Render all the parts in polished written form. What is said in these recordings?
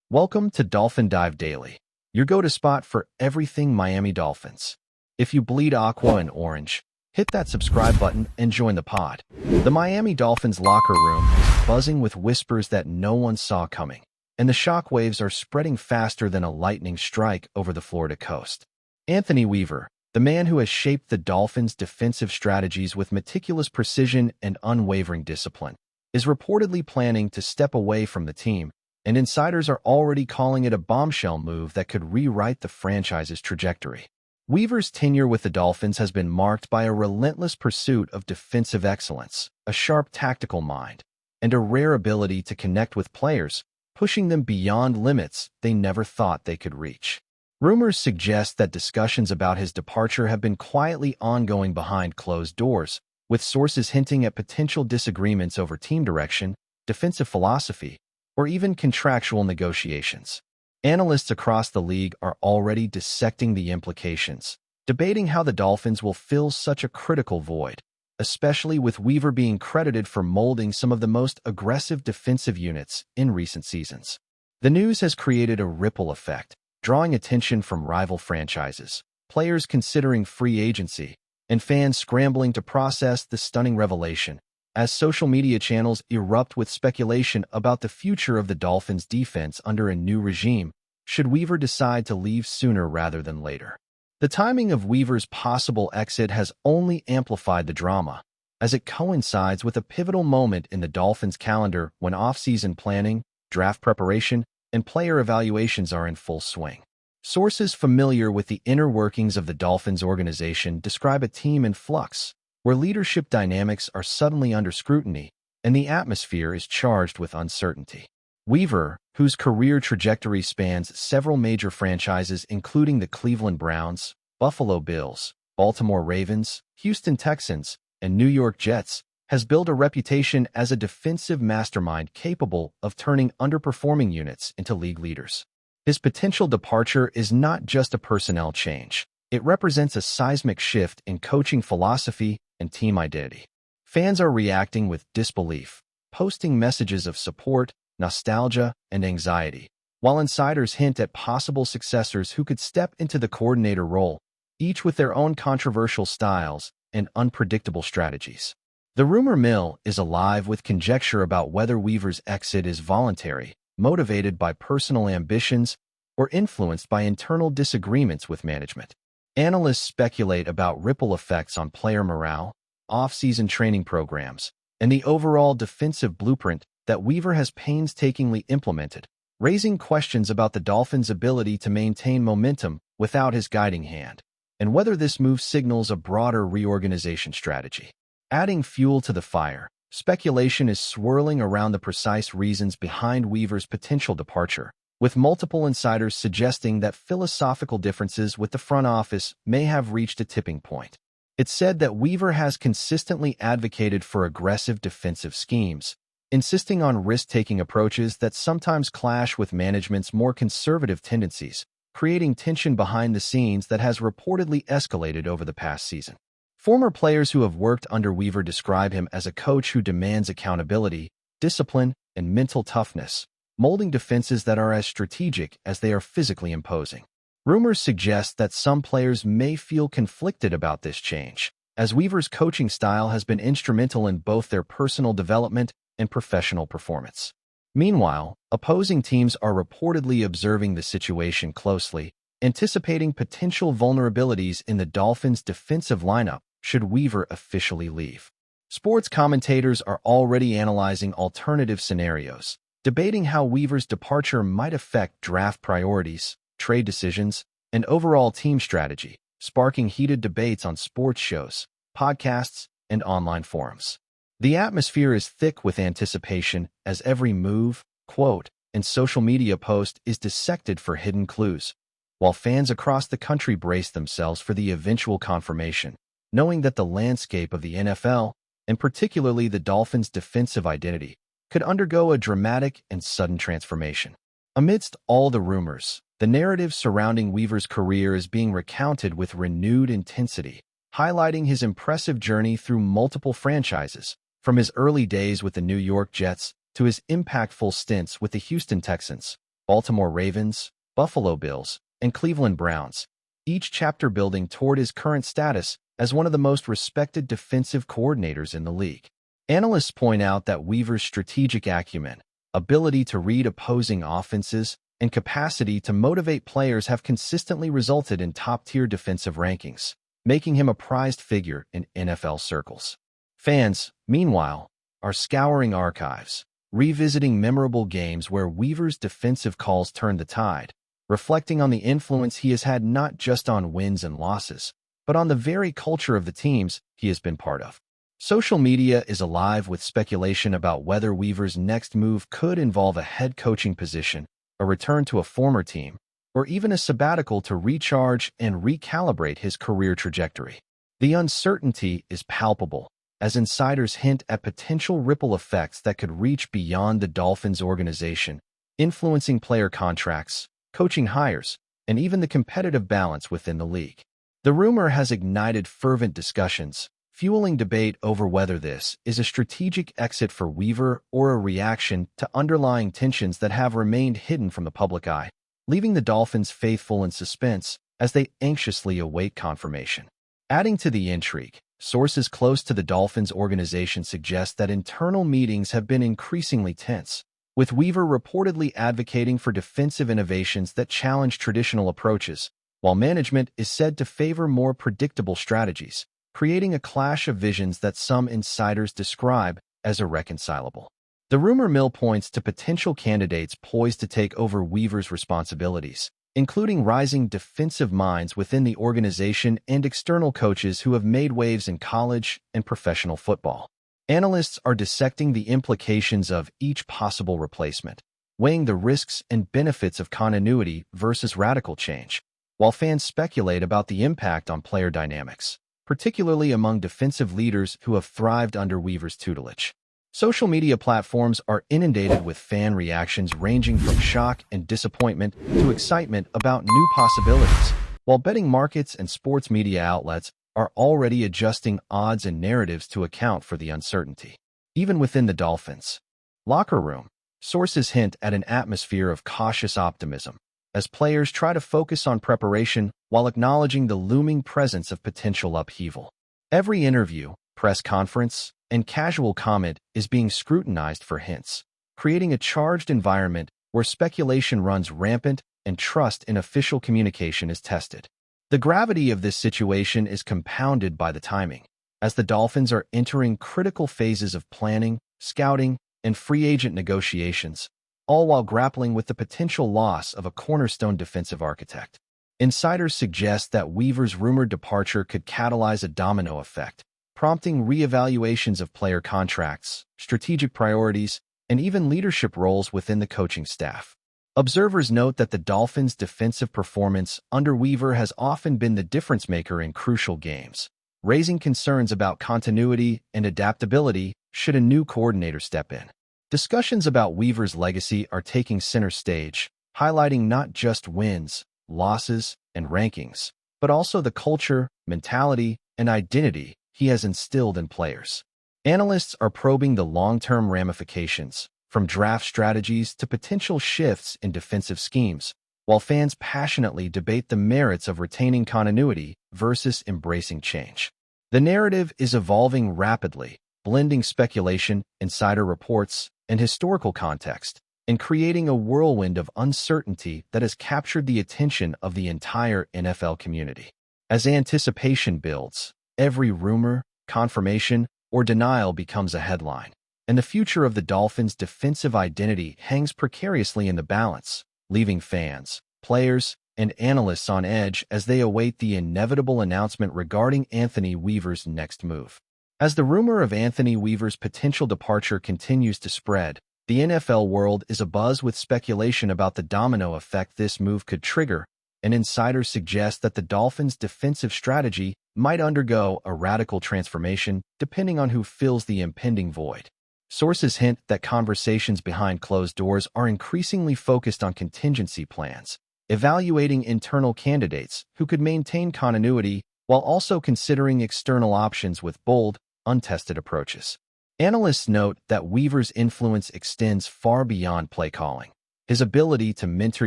Welcome to Dolphin Dive Daily, your go-to spot for everything Miami Dolphins. If you bleed aqua and orange, hit that subscribe button and join the pod. The Miami Dolphins locker room is buzzing with whispers that no one saw coming, and the shockwaves are spreading faster than a lightning strike over the Florida coast. Anthony Weaver, the man who has shaped the Dolphins' defensive strategies with meticulous precision and unwavering discipline, is reportedly planning to step away from the team, and insiders are already calling it a bombshell move that could rewrite the franchise's trajectory. Weaver's tenure with the Dolphins has been marked by a relentless pursuit of defensive excellence, a sharp tactical mind, and a rare ability to connect with players, pushing them beyond limits they never thought they could reach. Rumors suggest that discussions about his departure have been quietly ongoing behind closed doors, with sources hinting at potential disagreements over team direction, defensive philosophy, or even contractual negotiations. Analysts across the league are already dissecting the implications, debating how the Dolphins will fill such a critical void, especially with Weaver being credited for molding some of the most aggressive defensive units in recent seasons. The news has created a ripple effect, drawing attention from rival franchises, players considering free agency, and fans scrambling to process the stunning revelation, as social media channels erupt with speculation about the future of the Dolphins' defense under a new regime, should Weaver decide to leave sooner rather than later. The timing of Weaver's possible exit has only amplified the drama, as it coincides with a pivotal moment in the Dolphins' calendar when off-season planning, draft preparation, and player evaluations are in full swing. Sources familiar with the inner workings of the Dolphins organization describe a team in flux, where leadership dynamics are suddenly under scrutiny and the atmosphere is charged with uncertainty. Weaver, whose career trajectory spans several major franchises including the Cleveland Browns, Buffalo Bills, Baltimore Ravens, Houston Texans, and New York Jets, has built a reputation as a defensive mastermind capable of turning underperforming units into league leaders. His potential departure is not just a personnel change. It represents a seismic shift in coaching philosophy and team identity. Fans are reacting with disbelief, posting messages of support, nostalgia, and anxiety, while insiders hint at possible successors who could step into the coordinator role, each with their own controversial styles and unpredictable strategies. The rumor mill is alive with conjecture about whether Weaver's exit is voluntary, motivated by personal ambitions, or influenced by internal disagreements with management. Analysts speculate about ripple effects on player morale, off-season training programs, and the overall defensive blueprint that Weaver has painstakingly implemented, raising questions about the Dolphins' ability to maintain momentum without his guiding hand, and whether this move signals a broader reorganization strategy. Adding fuel to the fire, speculation is swirling around the precise reasons behind Weaver's potential departure, with multiple insiders suggesting that philosophical differences with the front office may have reached a tipping point. It's said that Weaver has consistently advocated for aggressive defensive schemes, insisting on risk-taking approaches that sometimes clash with management's more conservative tendencies, creating tension behind the scenes that has reportedly escalated over the past season. Former players who have worked under Weaver describe him as a coach who demands accountability, discipline, and mental toughness, molding defenses that are as strategic as they are physically imposing. Rumors suggest that some players may feel conflicted about this change, as Weaver's coaching style has been instrumental in both their personal development and professional performance. Meanwhile, opposing teams are reportedly observing the situation closely, anticipating potential vulnerabilities in the Dolphins' defensive lineup should Weaver officially leave. Sports commentators are already analyzing alternative scenarios, debating how Weaver's departure might affect draft priorities, trade decisions, and overall team strategy, sparking heated debates on sports shows, podcasts, and online forums. The atmosphere is thick with anticipation as every move, quote, and social media post is dissected for hidden clues, while fans across the country brace themselves for the eventual confirmation, knowing that the landscape of the NFL, and particularly the Dolphins' defensive identity, could undergo a dramatic and sudden transformation. Amidst all the rumors, the narrative surrounding Weaver's career is being recounted with renewed intensity, highlighting his impressive journey through multiple franchises, from his early days with the New York Jets to his impactful stints with the Houston Texans, Baltimore Ravens, Buffalo Bills, and Cleveland Browns, each chapter building toward his current status as one of the most respected defensive coordinators in the league. Analysts point out that Weaver's strategic acumen, ability to read opposing offenses, and capacity to motivate players have consistently resulted in top-tier defensive rankings, making him a prized figure in NFL circles. Fans, meanwhile, are scouring archives, revisiting memorable games where Weaver's defensive calls turned the tide, reflecting on the influence he has had not just on wins and losses, but on the very culture of the teams he has been part of. Social media is alive with speculation about whether Weaver's next move could involve a head coaching position, a return to a former team, or even a sabbatical to recharge and recalibrate his career trajectory. The uncertainty is palpable, as insiders hint at potential ripple effects that could reach beyond the Dolphins organization, influencing player contracts, coaching hires, and even the competitive balance within the league. The rumor has ignited fervent discussions, fueling debate over whether this is a strategic exit for Weaver or a reaction to underlying tensions that have remained hidden from the public eye, leaving the Dolphins faithful in suspense as they anxiously await confirmation. Adding to the intrigue, sources close to the Dolphins organization suggest that internal meetings have been increasingly tense, with Weaver reportedly advocating for defensive innovations that challenge traditional approaches, while management is said to favor more predictable strategies, creating a clash of visions that some insiders describe as irreconcilable. The rumor mill points to potential candidates poised to take over Weaver's responsibilities, including rising defensive minds within the organization and external coaches who have made waves in college and professional football. Analysts are dissecting the implications of each possible replacement, weighing the risks and benefits of continuity versus radical change, while fans speculate about the impact on player dynamics, particularly among defensive leaders who have thrived under Weaver's tutelage. Social media platforms are inundated with fan reactions ranging from shock and disappointment to excitement about new possibilities, while betting markets and sports media outlets are already adjusting odds and narratives to account for the uncertainty. Even within the Dolphins' locker room, sources hint at an atmosphere of cautious optimism, as players try to focus on preparation while acknowledging the looming presence of potential upheaval. Every interview, press conference, and casual comment is being scrutinized for hints, creating a charged environment where speculation runs rampant and trust in official communication is tested. The gravity of this situation is compounded by the timing, as the Dolphins are entering critical phases of planning, scouting, and free agent negotiations, all while grappling with the potential loss of a cornerstone defensive architect. Insiders suggest that Weaver's rumored departure could catalyze a domino effect, prompting reevaluations of player contracts, strategic priorities, and even leadership roles within the coaching staff. Observers note that the Dolphins' defensive performance under Weaver has often been the difference-maker in crucial games, raising concerns about continuity and adaptability should a new coordinator step in. Discussions about Weaver's legacy are taking center stage, highlighting not just wins, losses, and rankings, but also the culture, mentality, and identity he has instilled in players. Analysts are probing the long-term ramifications, from draft strategies to potential shifts in defensive schemes, while fans passionately debate the merits of retaining continuity versus embracing change. The narrative is evolving rapidly, blending speculation, insider reports, and historical context, and creating a whirlwind of uncertainty that has captured the attention of the entire NFL community. As anticipation builds, every rumor, confirmation, or denial becomes a headline, and the future of the Dolphins' defensive identity hangs precariously in the balance, leaving fans, players, and analysts on edge as they await the inevitable announcement regarding Anthony Weaver's next move. As the rumor of Anthony Weaver's potential departure continues to spread, the NFL world is abuzz with speculation about the domino effect this move could trigger, and insiders suggest that the Dolphins' defensive strategy might undergo a radical transformation depending on who fills the impending void. Sources hint that conversations behind closed doors are increasingly focused on contingency plans, evaluating internal candidates who could maintain continuity while also considering external options with bold, untested approaches. Analysts note that Weaver's influence extends far beyond play calling. His ability to mentor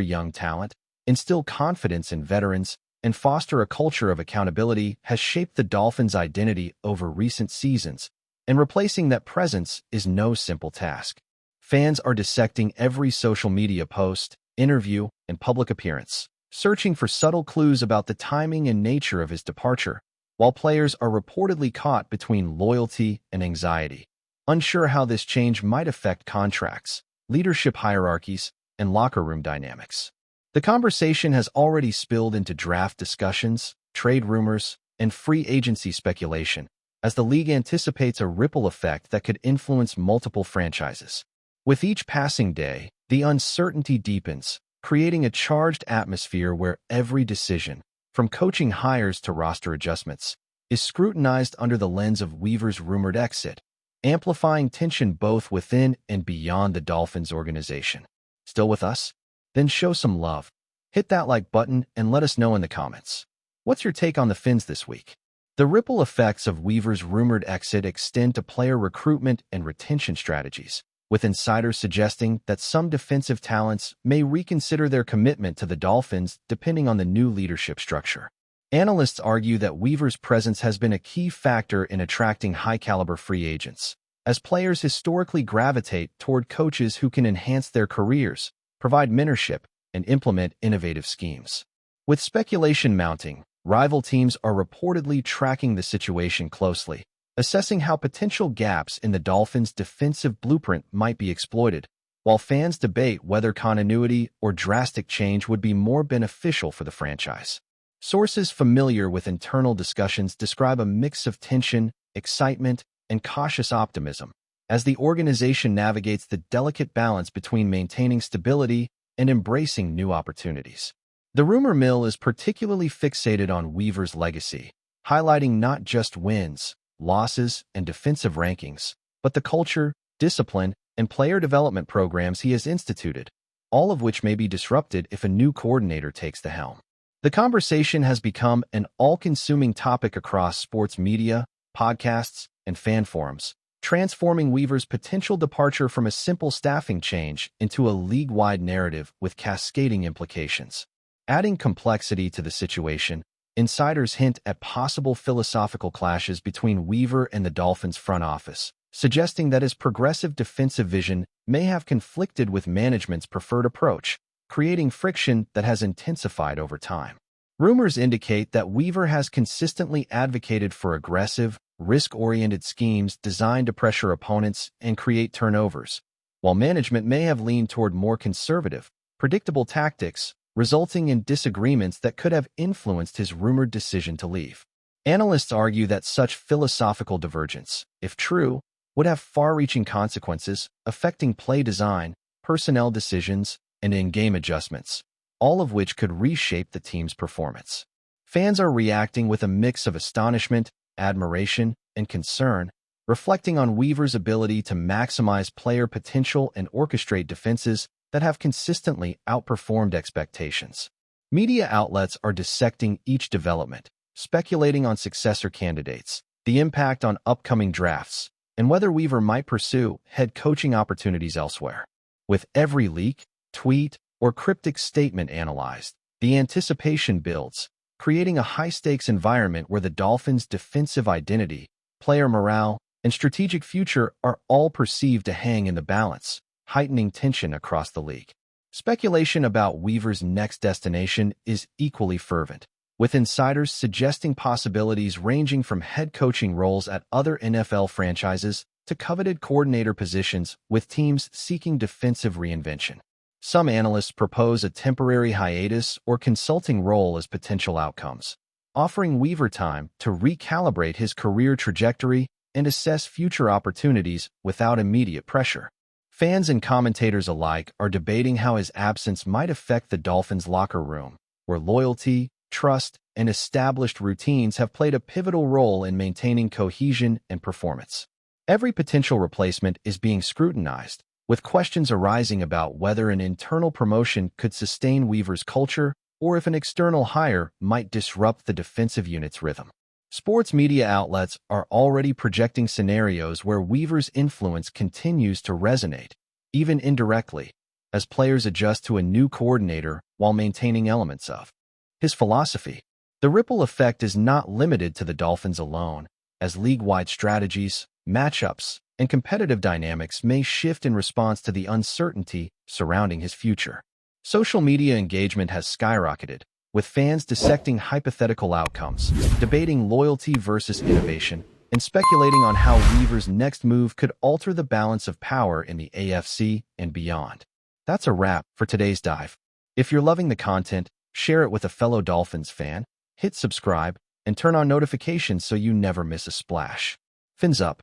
young talent, instill confidence in veterans, and foster a culture of accountability has shaped the Dolphins' identity over recent seasons, and replacing that presence is no simple task. Fans are dissecting every social media post, interview, and public appearance, searching for subtle clues about the timing and nature of his departure, while players are reportedly caught between loyalty and anxiety, unsure how this change might affect contracts, leadership hierarchies, and locker room dynamics. The conversation has already spilled into draft discussions, trade rumors, and free agency speculation, as the league anticipates a ripple effect that could influence multiple franchises. With each passing day, the uncertainty deepens, creating a charged atmosphere where every decision, from coaching hires to roster adjustments, is scrutinized under the lens of Weaver's rumored exit, amplifying tension both within and beyond the Dolphins organization. Still with us? Then show some love. Hit that like button and let us know in the comments. What's your take on the Fins this week? The ripple effects of Weaver's rumored exit extend to player recruitment and retention strategies, with insiders suggesting that some defensive talents may reconsider their commitment to the Dolphins depending on the new leadership structure. Analysts argue that Weaver's presence has been a key factor in attracting high-caliber free agents, as players historically gravitate toward coaches who can enhance their careers, provide mentorship, and implement innovative schemes. With speculation mounting, rival teams are reportedly tracking the situation closely, assessing how potential gaps in the Dolphins' defensive blueprint might be exploited, while fans debate whether continuity or drastic change would be more beneficial for the franchise. Sources familiar with internal discussions describe a mix of tension, excitement, and cautious optimism, as the organization navigates the delicate balance between maintaining stability and embracing new opportunities. The rumor mill is particularly fixated on Weaver's legacy, highlighting not just wins, losses, and defensive rankings, but the culture, discipline, and player development programs he has instituted, all of which may be disrupted if a new coordinator takes the helm. The conversation has become an all-consuming topic across sports media, podcasts, and fan forums, transforming Weaver's potential departure from a simple staffing change into a league-wide narrative with cascading implications. Adding complexity to the situation, insiders hint at possible philosophical clashes between Weaver and the Dolphins' front office, suggesting that his progressive defensive vision may have conflicted with management's preferred approach, creating friction that has intensified over time. Rumors indicate that Weaver has consistently advocated for aggressive, risk-oriented schemes designed to pressure opponents and create turnovers, while management may have leaned toward more conservative, predictable tactics, resulting in disagreements that could have influenced his rumored decision to leave. Analysts argue that such philosophical divergence, if true, would have far-reaching consequences, affecting play design, personnel decisions, and in-game adjustments, all of which could reshape the team's performance. Fans are reacting with a mix of astonishment, admiration, and concern, reflecting on Weaver's ability to maximize player potential and orchestrate defenses that have consistently outperformed expectations. Media outlets are dissecting each development, speculating on successor candidates, the impact on upcoming drafts, and whether Weaver might pursue head coaching opportunities elsewhere. With every leak, tweet, or cryptic statement analyzed, the anticipation builds, creating a high-stakes environment where the Dolphins' defensive identity, player morale, and strategic future are all perceived to hang in the balance, heightening tension across the league. Speculation about Weaver's next destination is equally fervent, with insiders suggesting possibilities ranging from head coaching roles at other NFL franchises to coveted coordinator positions with teams seeking defensive reinvention. Some analysts propose a temporary hiatus or consulting role as potential outcomes, offering Weaver time to recalibrate his career trajectory and assess future opportunities without immediate pressure. Fans and commentators alike are debating how his absence might affect the Dolphins' locker room, where loyalty, trust, and established routines have played a pivotal role in maintaining cohesion and performance. Every potential replacement is being scrutinized, with questions arising about whether an internal promotion could sustain Weaver's culture or if an external hire might disrupt the defensive unit's rhythm. Sports media outlets are already projecting scenarios where Weaver's influence continues to resonate, even indirectly, as players adjust to a new coordinator while maintaining elements of his philosophy. The ripple effect is not limited to the Dolphins alone, as league-wide strategies, matchups, and competitive dynamics may shift in response to the uncertainty surrounding his future. Social media engagement has skyrocketed, with fans dissecting hypothetical outcomes, debating loyalty versus innovation, and speculating on how Weaver's next move could alter the balance of power in the AFC and beyond. That's a wrap for today's dive. If you're loving the content, share it with a fellow Dolphins fan, hit subscribe, and turn on notifications so you never miss a splash. Fins up.